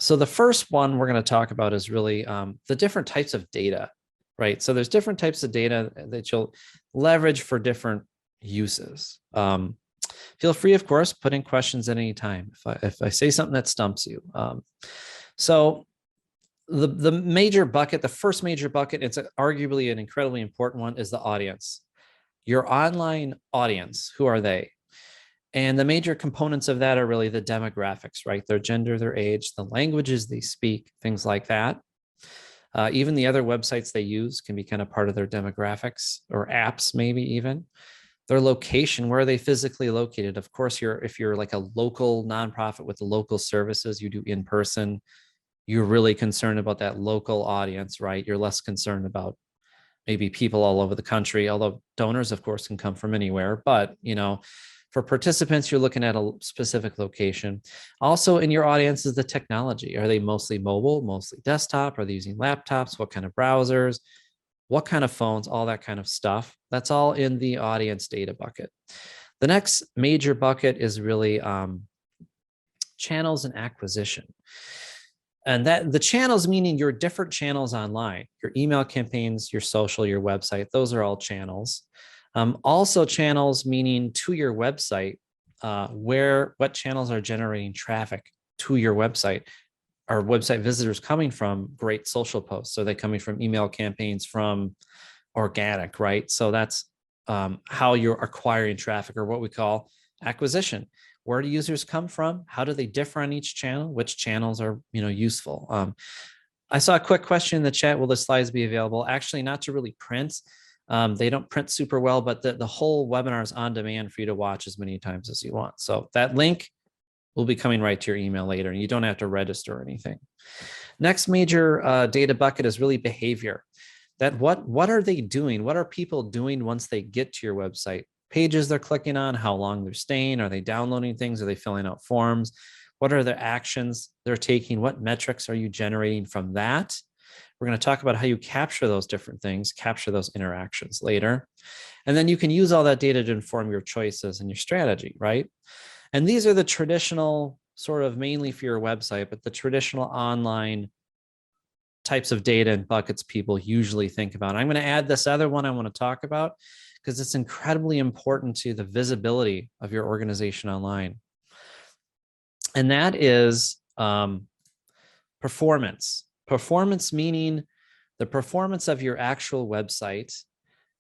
So the first one we're going to talk about is really the different types of data, right? So there's different types of data that you'll leverage for different uses. Feel free, of course, put in questions at any time if I say something that stumps you. So the major bucket, the first major bucket, it's arguably an incredibly important one, is the audience. Your online audience, who are they? And the major components of that are really the demographics, right? Their gender, their age, the languages they speak, things like that. Even the other websites they use can be kind of part of their demographics, or apps, maybe even. Their location, where are they physically located? Of course, if you're like a local nonprofit with the local services you do in person, you're really concerned about that local audience, right? You're less concerned about maybe people all over the country, although donors, of course, can come from anywhere. But, for participants, you're looking at a specific location. Also in your audience is the technology. Are they mostly mobile, mostly desktop? Are they using laptops? What kind of browsers? What kind of phones? All that kind of stuff. That's all in the audience data bucket. The next major bucket is really channels and acquisition. And that the channels, meaning your different channels online, your email campaigns, your social, your website, those are all channels. Also channels meaning to your website, what channels are generating traffic to your website. Are website visitors coming from great social posts? Are they coming from email campaigns, from organic, right? So that's how you're acquiring traffic, or what we call acquisition. Where do users come from? How do they differ on each channel? Which channels are useful? I saw a quick question in the chat. Will the slides be available? Actually, not to really print. They don't print super well, but the whole webinar is on demand for you to watch as many times as you want. So that link will be coming right to your email later, and you don't have to register or anything. Next major data bucket is really behavior. That what are they doing? What are people doing once they get to your website? Pages they're clicking on, how long they're staying, are they downloading things, are they filling out forms? What are their actions they're taking? What metrics are you generating from that? We're going to talk about how you capture those different things, capture those interactions later. And then you can use all that data to inform your choices and your strategy, right? And these are the traditional, sort of mainly for your website, but the traditional online types of data and buckets people usually think about. I'm going to add this other one I want to talk about because it's incredibly important to the visibility of your organization online. And that is performance. Performance meaning the performance of your actual website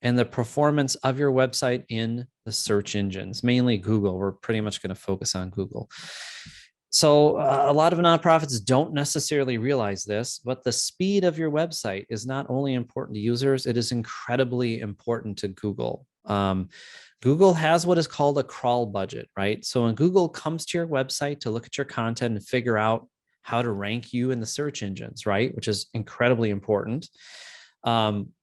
and the performance of your website in the search engines, mainly Google. We're pretty much going to focus on Google. So a lot of nonprofits don't necessarily realize this, but the speed of your website is not only important to users, it is incredibly important to Google. Google has what is called a crawl budget, right? So when Google comes to your website to look at your content and figure out how to rank you in the search engines, right? Which is incredibly important. When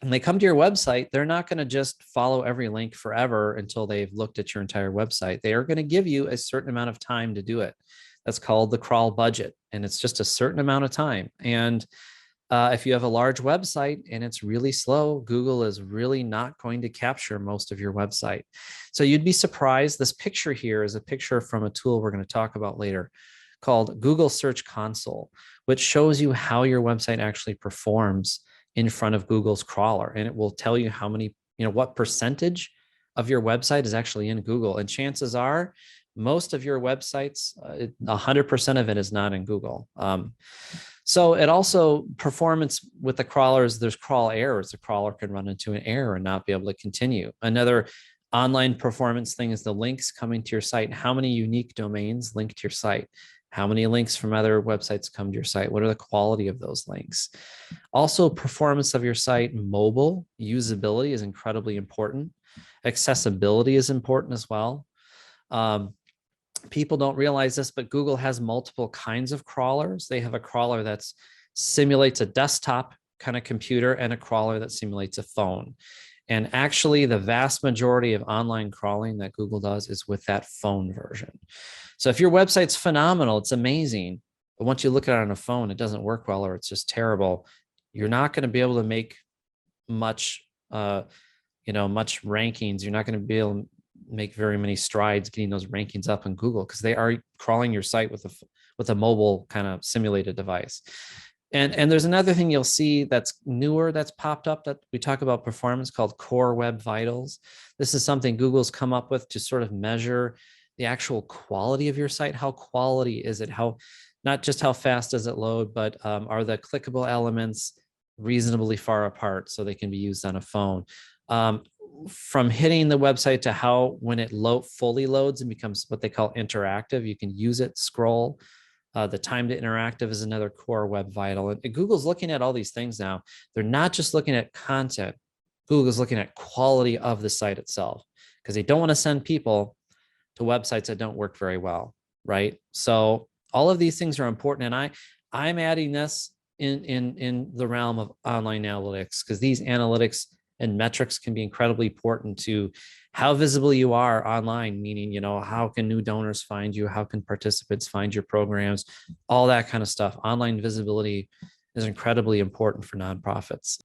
they come to your website, they're not going to just follow every link forever until they've looked at your entire website. They are going to give you a certain amount of time to do it. That's called the crawl budget. And it's just a certain amount of time. And if you have a large website and it's really slow, Google is really not going to capture most of your website. So you'd be surprised. This picture here is a picture from a tool we're going to talk about later called Google Search Console, which shows you how your website actually performs in front of Google's crawler. And it will tell you how many, what percentage of your website is actually in Google. And chances are most of your websites, 100% of it is not in Google. So it also, performance with the crawlers, there's crawl errors. The crawler can run into an error and not be able to continue. Another online performance thing is the links coming to your site. How many unique domains link to your site? How many links from other websites come to your site? What are the quality of those links? Also, performance of your site, mobile usability is incredibly important. Accessibility is important as well. People don't realize this, but Google has multiple kinds of crawlers. They have a crawler that simulates a desktop kind of computer and a crawler that simulates a phone. And actually, the vast majority of online crawling that Google does is with that phone version. So if your website's phenomenal, it's amazing, but once you look at it on a phone, it doesn't work well, or it's just terrible, you're not going to be able to make much, much rankings. You're not going to be able make very many strides getting those rankings up in Google because they are crawling your site with a mobile kind of simulated device. And there's another thing you'll see that's newer that's popped up that we talk about performance called Core Web Vitals. This is something Google's come up with to sort of measure the actual quality of your site. How quality is it? How, not just how fast does it load, but are the clickable elements reasonably far apart so they can be used on a phone? From hitting the website to how when it fully loads and becomes what they call interactive, you can use it, scroll. The time to interactive is another core web vital. And Google's looking at all these things now. They're not just looking at content. Google's looking at quality of the site itself because they don't want to send people to websites that don't work very well, right? So all of these things are important. And I'm adding this in the realm of online analytics because these analytics and metrics can be incredibly important to how visible you are online, meaning, how can new donors find you? How can participants find your programs? All that kind of stuff. Online visibility is incredibly important for nonprofits.